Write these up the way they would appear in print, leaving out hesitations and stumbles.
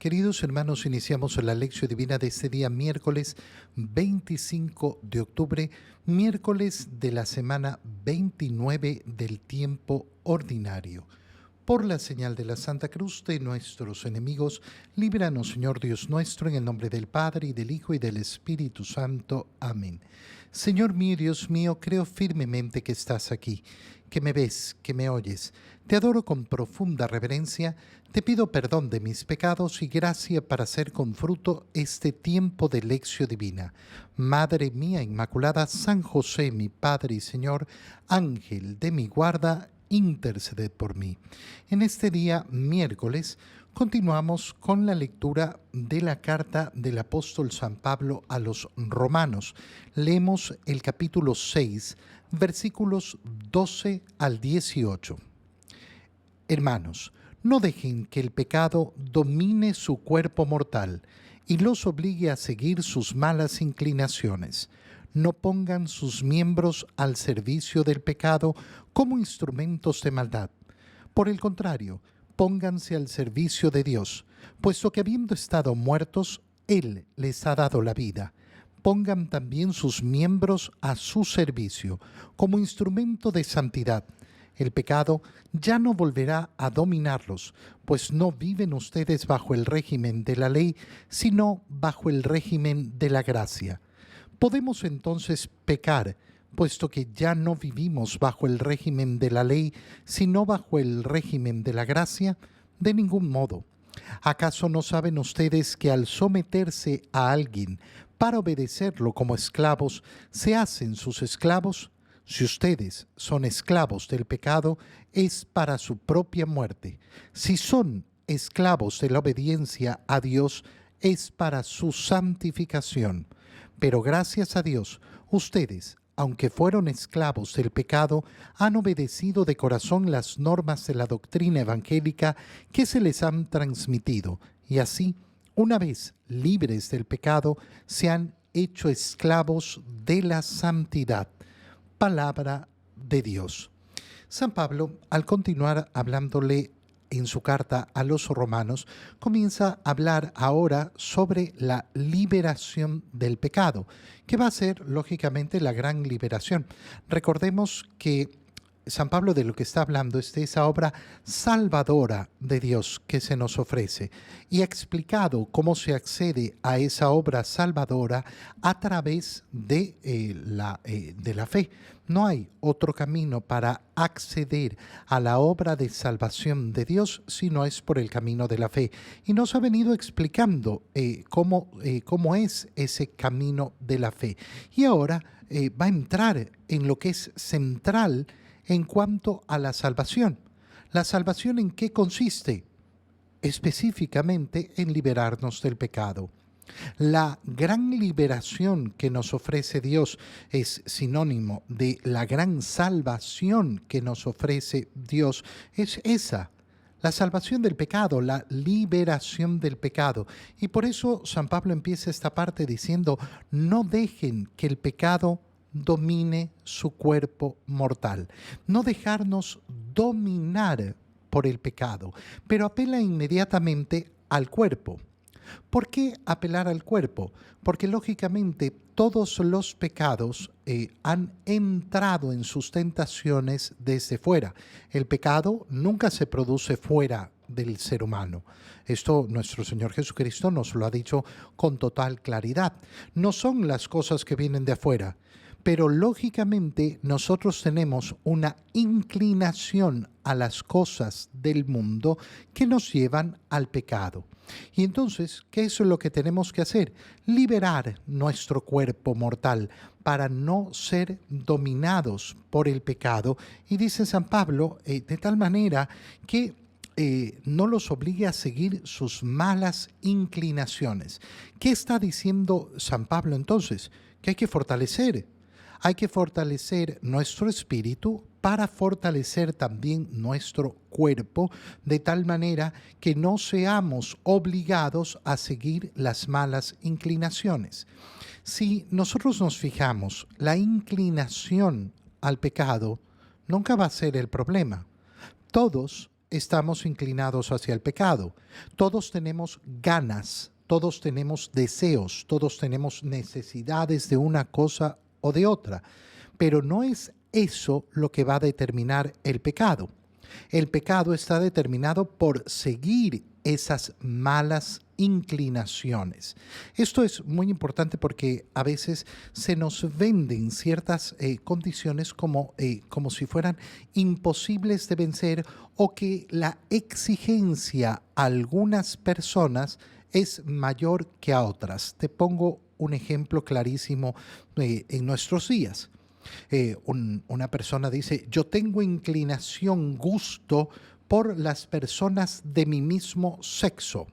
Queridos hermanos, iniciamos la lección divina de este día, miércoles 25 de octubre, miércoles de la semana 29 del tiempo ordinario. Por la señal de la Santa Cruz de nuestros enemigos, líbranos, Señor Dios nuestro, en el nombre del Padre, y del Hijo, y del Espíritu Santo. Amén. Señor mío y Dios mío, creo firmemente que estás aquí, que me ves, que me oyes. Te adoro con profunda reverencia, te pido perdón de mis pecados y gracia para hacer con fruto este tiempo de lección divina. Madre mía Inmaculada, San José, mi Padre y Señor, Ángel de mi guarda, interceded por mí. En este día, miércoles, continuamos con la lectura de la carta del apóstol San Pablo a los romanos. Leemos el capítulo 6, versículos 12 al 18. Hermanos, no dejen que el pecado domine su cuerpo mortal y los obligue a seguir sus malas inclinaciones. No pongan sus miembros al servicio del pecado como instrumentos de maldad. Por el contrario, pónganse al servicio de Dios, puesto que habiendo estado muertos, Él les ha dado la vida. Pongan también sus miembros a su servicio, como instrumento de santidad. El pecado ya no volverá a dominarlos, pues no viven ustedes bajo el régimen de la ley, sino bajo el régimen de la gracia. Podemos entonces pecar, puesto que ya no vivimos bajo el régimen de la ley, sino bajo el régimen de la gracia. De ningún modo. ¿Acaso no saben ustedes que al someterse a alguien para obedecerlo como esclavos, se hacen sus esclavos? Si ustedes son esclavos del pecado, es para su propia muerte. Si son esclavos de la obediencia a Dios, es para su santificación. Pero gracias a Dios, ustedes, aunque fueron esclavos del pecado, han obedecido de corazón las normas de la doctrina evangélica que se les han transmitido, y así, una vez libres del pecado, se han hecho esclavos de la santidad. Palabra de Dios. San Pablo, al continuar hablándole en su carta a los romanos, comienza a hablar ahora sobre la liberación del pecado, que va a ser, lógicamente, la gran liberación. Recordemos que San Pablo de lo que está hablando es de esa obra salvadora de Dios que se nos ofrece, y ha explicado cómo se accede a esa obra salvadora a través de la fe. No hay otro camino para acceder a la obra de salvación de Dios si no es por el camino de la fe. Y nos ha venido explicando cómo es ese camino de la fe. Y ahora va a entrar en lo que es central en cuanto a la salvación. ¿La salvación en qué consiste? Específicamente en liberarnos del pecado. La gran liberación que nos ofrece Dios es sinónimo de la gran salvación que nos ofrece Dios. Es esa, la salvación del pecado, la liberación del pecado. Y por eso San Pablo empieza esta parte diciendo: no dejen que el pecado domine su cuerpo mortal. No dejarnos dominar por el pecado, pero apela inmediatamente al cuerpo. ¿Por qué apelar al cuerpo? Porque lógicamente todos los pecados han entrado en sus tentaciones desde fuera. El pecado nunca se produce fuera del ser humano. Esto nuestro Señor Jesucristo nos lo ha dicho con total claridad. No son las cosas que vienen de afuera, pero lógicamente nosotros tenemos una inclinación a las cosas del mundo que nos llevan al pecado. Y entonces, ¿qué es lo que tenemos que hacer? Liberar nuestro cuerpo mortal para no ser dominados por el pecado. Y dice San Pablo, de tal manera que no los obligue a seguir sus malas inclinaciones. ¿Qué está diciendo San Pablo entonces? Que hay que fortalecer nuestro espíritu para fortalecer también nuestro cuerpo, de tal manera que no seamos obligados a seguir las malas inclinaciones. Si nosotros nos fijamos, la inclinación al pecado nunca va a ser el problema. Todos estamos inclinados hacia el pecado. Todos tenemos ganas, todos tenemos deseos, todos tenemos necesidades de una cosa o de otra. Pero no es eso lo que va a determinar el pecado. El pecado está determinado por seguir esas malas inclinaciones. Esto es muy importante porque a veces se nos venden ciertas condiciones como si fueran imposibles de vencer o que la exigencia a algunas personas es mayor que a otras. Te pongo un ejemplo clarísimo en nuestros días. Una persona dice, yo tengo inclinación, gusto por las personas de mi mismo sexo,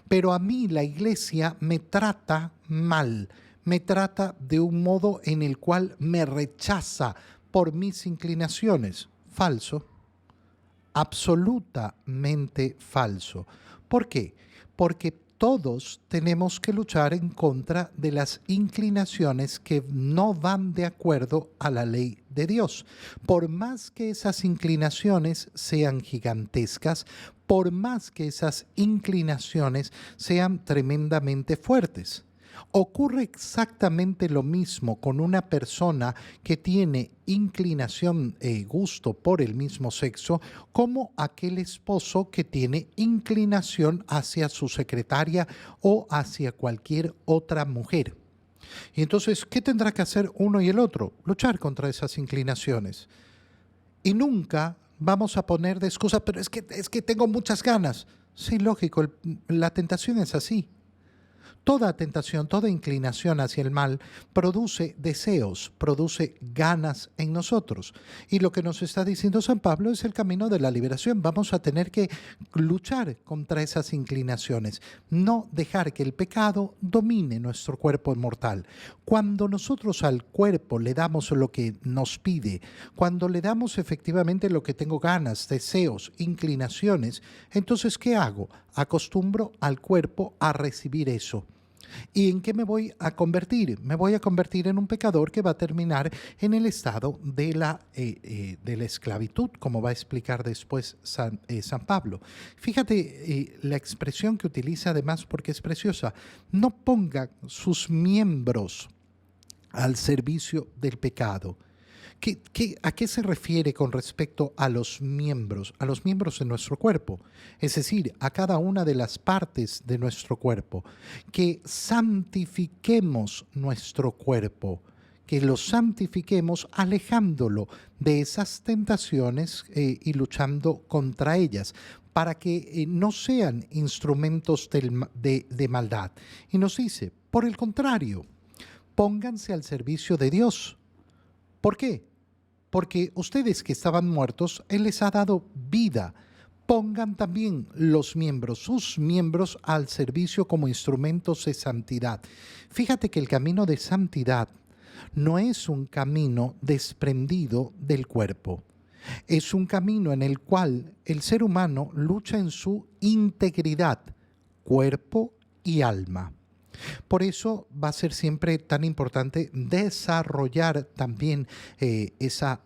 pero a mí la iglesia me trata mal, me trata de un modo en el cual me rechaza por mis inclinaciones. Falso, absolutamente falso. ¿Por qué? Porque todos tenemos que luchar en contra de las inclinaciones que no van de acuerdo a la ley de Dios. Por más que esas inclinaciones sean gigantescas, por más que esas inclinaciones sean tremendamente fuertes. Ocurre exactamente lo mismo con una persona que tiene inclinación, gusto por el mismo sexo, como aquel esposo que tiene inclinación hacia su secretaria o hacia cualquier otra mujer. Y entonces, ¿qué tendrá que hacer uno y el otro? Luchar contra esas inclinaciones. Y nunca vamos a poner de excusa, pero es que tengo muchas ganas. Sí, lógico, la tentación es así. Toda tentación, toda inclinación hacia el mal produce deseos, produce ganas en nosotros. Y lo que nos está diciendo San Pablo es el camino de la liberación. Vamos a tener que luchar contra esas inclinaciones, no dejar que el pecado domine nuestro cuerpo mortal. Cuando nosotros al cuerpo le damos lo que nos pide, cuando le damos efectivamente lo que tengo ganas, deseos, inclinaciones, entonces ¿qué hago? Acostumbro al cuerpo a recibir eso. ¿Y en qué me voy a convertir? Me voy a convertir en un pecador que va a terminar en el estado de la esclavitud, como va a explicar después San Pablo. Fíjate la expresión que utiliza además porque es preciosa. No ponga sus miembros al servicio del pecado. ¿A qué se refiere con respecto a los miembros? A los miembros de nuestro cuerpo, es decir, a cada una de las partes de nuestro cuerpo. Que santifiquemos nuestro cuerpo, que lo santifiquemos alejándolo de esas tentaciones y luchando contra ellas, para que no sean instrumentos de maldad. Y nos dice, por el contrario, pónganse al servicio de Dios. ¿Por qué? Porque ustedes que estaban muertos, Él les ha dado vida. Pongan también los miembros, sus miembros al servicio como instrumentos de santidad. Fíjate que el camino de santidad no es un camino desprendido del cuerpo. Es un camino en el cual el ser humano lucha en su integridad, cuerpo y alma. Por eso va a ser siempre tan importante desarrollar también esa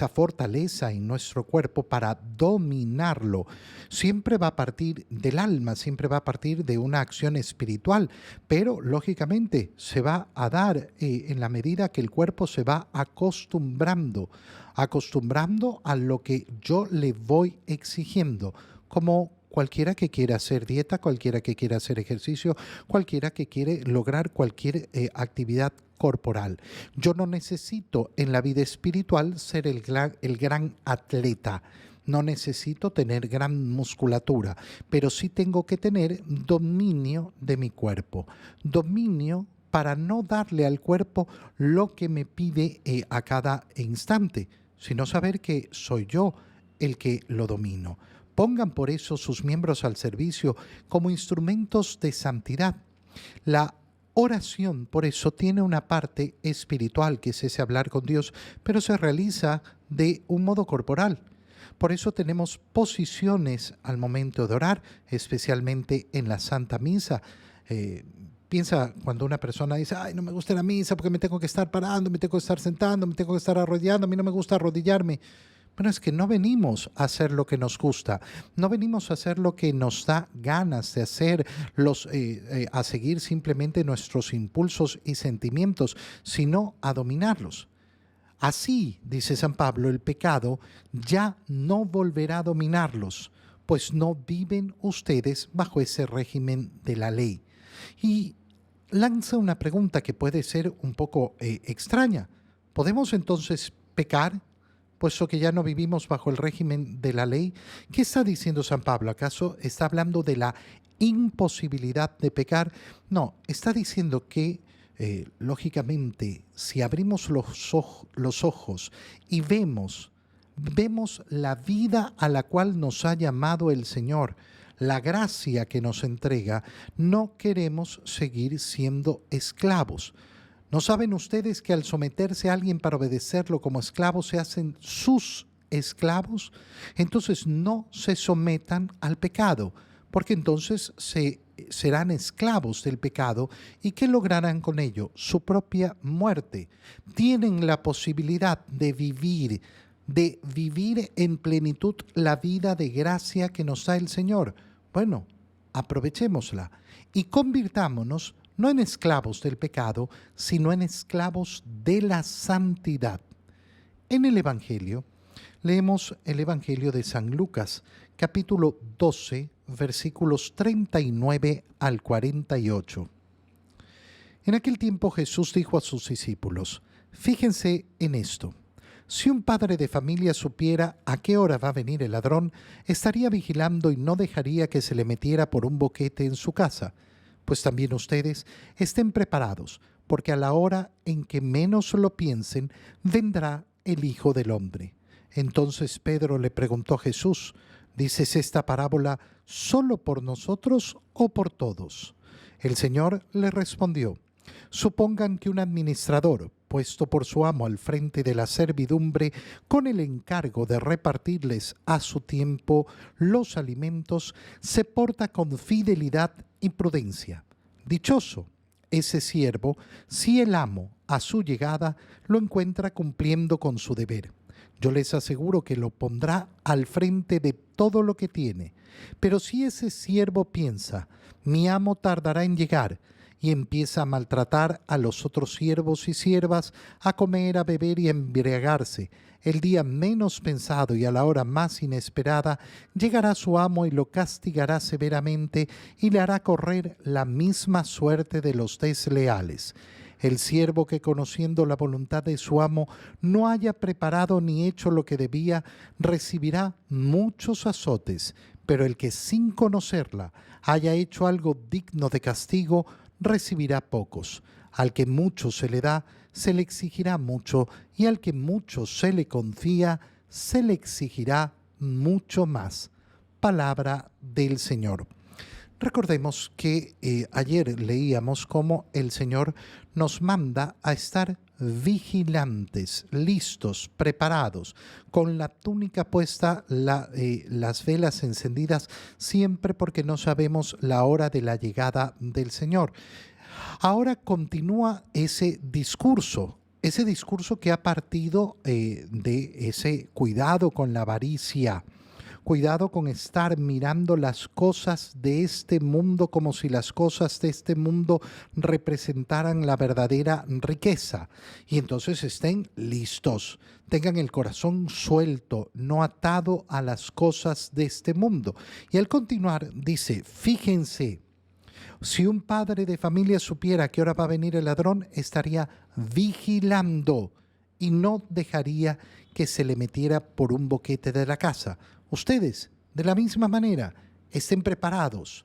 fortaleza en nuestro cuerpo para dominarlo. Siempre va a partir del alma, siempre va a partir de una acción espiritual, pero lógicamente se va a dar en la medida que el cuerpo se va acostumbrando a lo que yo le voy exigiendo, como cualquiera que quiera hacer dieta, cualquiera que quiera hacer ejercicio, cualquiera que quiere lograr cualquier actividad corporal. Yo no necesito en la vida espiritual ser el gran atleta. No necesito tener gran musculatura, pero sí tengo que tener dominio de mi cuerpo. Dominio para no darle al cuerpo lo que me pide a cada instante, sino saber que soy yo el que lo domino. Pongan por eso sus miembros al servicio como instrumentos de santidad. La oración, por eso, tiene una parte espiritual, que es ese hablar con Dios, pero se realiza de un modo corporal. Por eso tenemos posiciones al momento de orar, especialmente en la Santa Misa. Piensa cuando una persona dice, ay, no me gusta la misa porque me tengo que estar parando, me tengo que estar sentando, me tengo que estar arrodillando, a mí no me gusta arrodillarme. Bueno, es que no venimos a hacer lo que nos gusta, no venimos a hacer lo que nos da ganas de hacer, a seguir simplemente nuestros impulsos y sentimientos, sino a dominarlos. Así, dice San Pablo, el pecado ya no volverá a dominarlos, pues no viven ustedes bajo ese régimen de la ley. Y lanza una pregunta que puede ser un poco extraña. ¿Podemos entonces pecar, puesto que ya no vivimos bajo el régimen de la ley? ¿Qué está diciendo San Pablo? ¿Acaso está hablando de la imposibilidad de pecar? No, está diciendo que lógicamente, si abrimos los ojos y vemos la vida a la cual nos ha llamado el Señor, la gracia que nos entrega, no queremos seguir siendo esclavos. ¿No saben ustedes que al someterse a alguien para obedecerlo como esclavos se hacen sus esclavos? Entonces no se sometan al pecado, porque entonces serán esclavos del pecado. ¿Y qué lograrán con ello? Su propia muerte. Tienen la posibilidad de vivir en plenitud la vida de gracia que nos da el Señor. Bueno, aprovechémosla y convirtámonos no en esclavos del pecado, sino en esclavos de la santidad. En el Evangelio, leemos el Evangelio de San Lucas, capítulo 12, versículos 39 al 48. En aquel tiempo Jesús dijo a sus discípulos: fíjense en esto. Si un padre de familia supiera a qué hora va a venir el ladrón, estaría vigilando y no dejaría que se le metiera por un boquete en su casa. Pues también ustedes estén preparados, porque a la hora en que menos lo piensen, vendrá el Hijo del Hombre. Entonces Pedro le preguntó a Jesús: ¿dices esta parábola solo por nosotros o por todos? El Señor le respondió: supongan que un administrador, puesto por su amo al frente de la servidumbre, con el encargo de repartirles a su tiempo los alimentos, se porta con fidelidad y prudencia. Dichoso ese siervo si el amo, a su llegada, lo encuentra cumpliendo con su deber. Yo les aseguro que lo pondrá al frente de todo lo que tiene. Pero si ese siervo piensa: mi amo tardará en llegar, y empieza a maltratar a los otros siervos y siervas, a comer, a beber y a embriagarse, el día menos pensado y a la hora más inesperada, llegará su amo y lo castigará severamente y le hará correr la misma suerte de los desleales. El siervo que, conociendo la voluntad de su amo, no haya preparado ni hecho lo que debía, recibirá muchos azotes, pero el que sin conocerla haya hecho algo digno de castigo, recibirá pocos. Al que mucho se le da, se le exigirá mucho, y al que mucho se le confía, se le exigirá mucho más. Palabra del Señor. Recordemos que ayer leíamos cómo el Señor nos manda a estar vigilantes, listos, preparados, con la túnica puesta, las velas encendidas, siempre porque no sabemos la hora de la llegada del Señor. Ahora continúa ese discurso que ha partido de ese cuidado con la avaricia. Cuidado con estar mirando las cosas de este mundo como si las cosas de este mundo representaran la verdadera riqueza. Y entonces estén listos, tengan el corazón suelto, no atado a las cosas de este mundo. Y al continuar dice: fíjense, si un padre de familia supiera a qué hora va a venir el ladrón, estaría vigilando y no dejaría que se le metiera por un boquete de la casa. Ustedes, de la misma manera, estén preparados.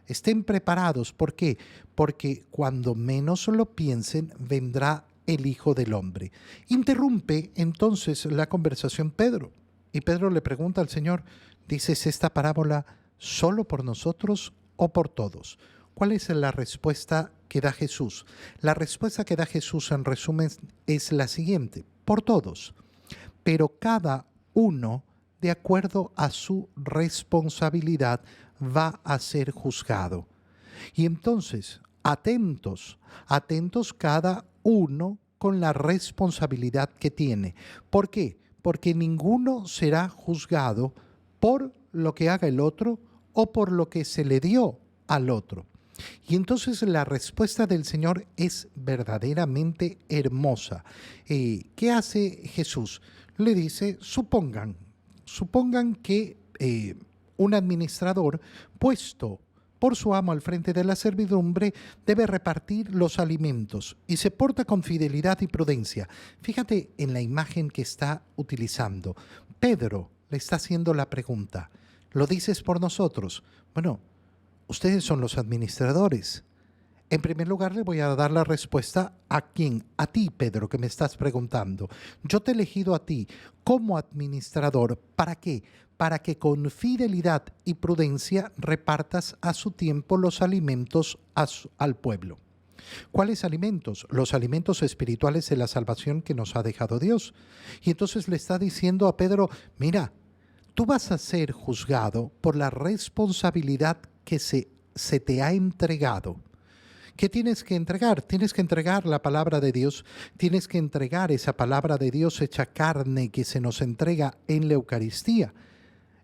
Estén preparados. ¿Por qué? Porque cuando menos lo piensen, vendrá el Hijo del Hombre. Interrumpe entonces la conversación Pedro. Y Pedro le pregunta al Señor: ¿dices esta parábola solo por nosotros o por todos? ¿Cuál es la respuesta que da Jesús? La respuesta que da Jesús, en resumen, es la siguiente: por todos, pero cada uno, de acuerdo a su responsabilidad, va a ser juzgado. Y entonces, atentos cada uno con la responsabilidad que tiene. ¿Por qué? porque ninguno será juzgado por lo que haga el otro o por lo que se le dio al otro. Y entonces la respuesta del Señor es verdaderamente hermosa. ¿Qué hace Jesús? Le dice, supongan que un administrador puesto por su amo al frente de la servidumbre debe repartir los alimentos y se porta con fidelidad y prudencia. Fíjate en la imagen que está utilizando. Pedro le está haciendo la pregunta. ¿Lo dices por nosotros? Bueno, ustedes son los administradores. En primer lugar, le voy a dar la respuesta a quién, a ti, Pedro, que me estás preguntando. Yo te he elegido a ti como administrador. ¿Para qué? Para que con fidelidad y prudencia repartas a su tiempo los alimentos al pueblo. ¿Cuáles alimentos? Los alimentos espirituales de la salvación que nos ha dejado Dios. Y entonces le está diciendo a Pedro, mira, tú vas a ser juzgado por la responsabilidad que se te ha entregado. ¿Qué tienes que entregar? Tienes que entregar la palabra de Dios, tienes que entregar esa palabra de Dios hecha carne que se nos entrega en la Eucaristía.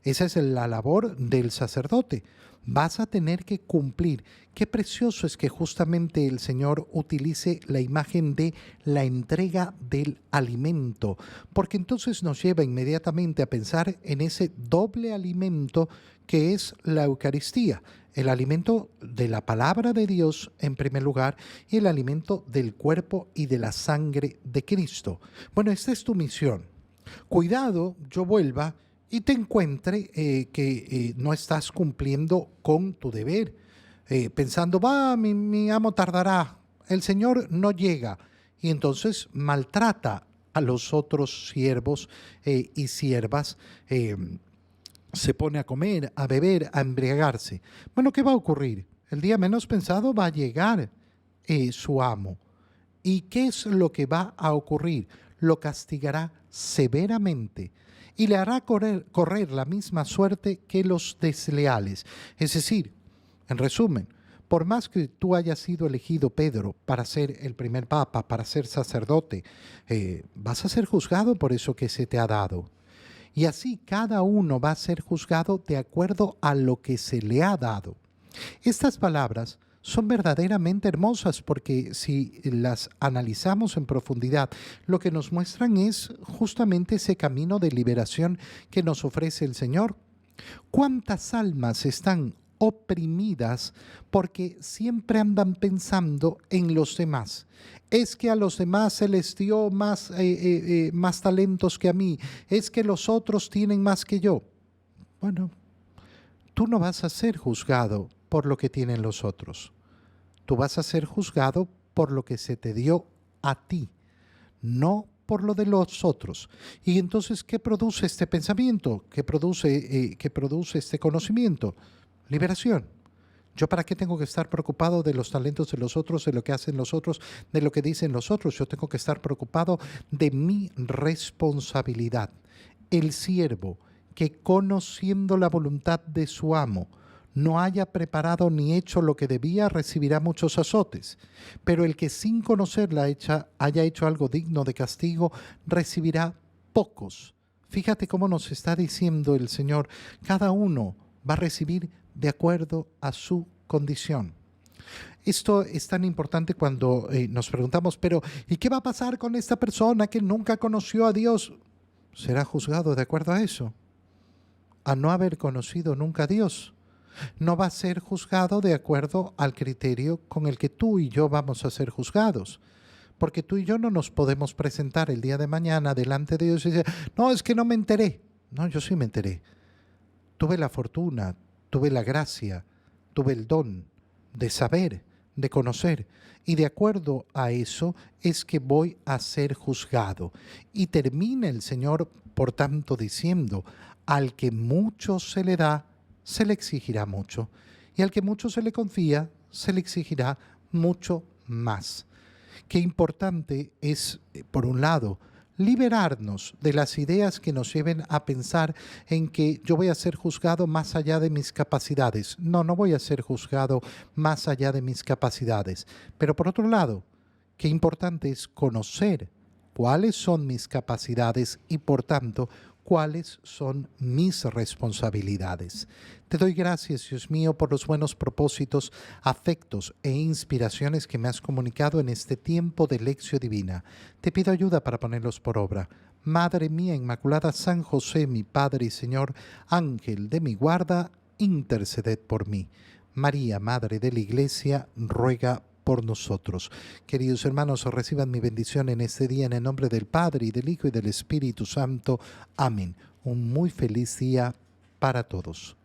Esa es la labor del sacerdote. Vas a tener que cumplir. Qué precioso es que justamente el Señor utilice la imagen de la entrega del alimento, porque entonces nos lleva inmediatamente a pensar en ese doble alimento que es la Eucaristía. El alimento de la palabra de Dios en primer lugar y el alimento del cuerpo y de la sangre de Cristo. Bueno, esta es tu misión. Cuidado, yo vuelva y te encuentre que no estás cumpliendo con tu deber, pensando, mi amo tardará, el Señor no llega, y entonces maltrata a los otros siervos y siervas, se pone a comer, a beber, a embriagarse. Bueno, ¿qué va a ocurrir? El día menos pensado va a llegar su amo. ¿Y qué es lo que va a ocurrir? Lo castigará severamente y le hará correr la misma suerte que los desleales. Es decir, en resumen, por más que tú hayas sido elegido, Pedro, para ser el primer papa, para ser sacerdote, vas a ser juzgado por eso que se te ha dado. Y así cada uno va a ser juzgado de acuerdo a lo que se le ha dado. Estas palabras son verdaderamente hermosas porque si las analizamos en profundidad, lo que nos muestran es justamente ese camino de liberación que nos ofrece el Señor. ¿Cuántas almas están oprimidas porque siempre andan pensando en los demás? Es que a los demás se les dio más talentos que a mí, es que los otros tienen más que yo. Bueno, tú no vas a ser juzgado por lo que tienen los otros. Tú vas a ser juzgado por lo que se te dio a ti, no por lo de los otros. Y entonces, ¿qué produce este pensamiento? ¿Qué produce este conocimiento? Liberación. ¿Yo para qué tengo que estar preocupado de los talentos de los otros, de lo que hacen los otros, de lo que dicen los otros? Yo tengo que estar preocupado de mi responsabilidad. El siervo que conociendo la voluntad de su amo no haya preparado ni hecho lo que debía, recibirá muchos azotes. Pero el que sin conocerla haya hecho algo digno de castigo, recibirá pocos. Fíjate cómo nos está diciendo el Señor, cada uno va a recibir de acuerdo a su condición. Esto es tan importante cuando nos preguntamos, pero ¿y qué va a pasar con esta persona que nunca conoció a Dios? Será juzgado de acuerdo a eso, a no haber conocido nunca a Dios. No va a ser juzgado de acuerdo al criterio con el que tú y yo vamos a ser juzgados. Porque tú y yo no nos podemos presentar el día de mañana delante de Dios y decir, no, es que no me enteré. No, yo sí me enteré. Tuve la fortuna, tuve la gracia, tuve el don de saber, de conocer. Y de acuerdo a eso es que voy a ser juzgado. Y termina el Señor, por tanto, diciendo, al que mucho se le da, se le exigirá mucho, y al que mucho se le confía, se le exigirá mucho más. Qué importante es, por un lado, liberarnos de las ideas que nos lleven a pensar en que yo voy a ser juzgado más allá de mis capacidades. No, no voy a ser juzgado más allá de mis capacidades. Pero por otro lado, qué importante es conocer cuáles son mis capacidades y, por tanto, cuáles son mis responsabilidades. Te doy gracias, Dios mío, por los buenos propósitos, afectos e inspiraciones que me has comunicado en este tiempo de lección divina. Te pido ayuda para ponerlos por obra. Madre mía Inmaculada, San José, mi Padre y Señor, Ángel de mi guarda, interceded por mí. María, Madre de la Iglesia, ruega por nosotros. Queridos hermanos, reciban mi bendición en este día en el nombre del Padre, y del Hijo, y del Espíritu Santo. Amén. Un muy feliz día para todos.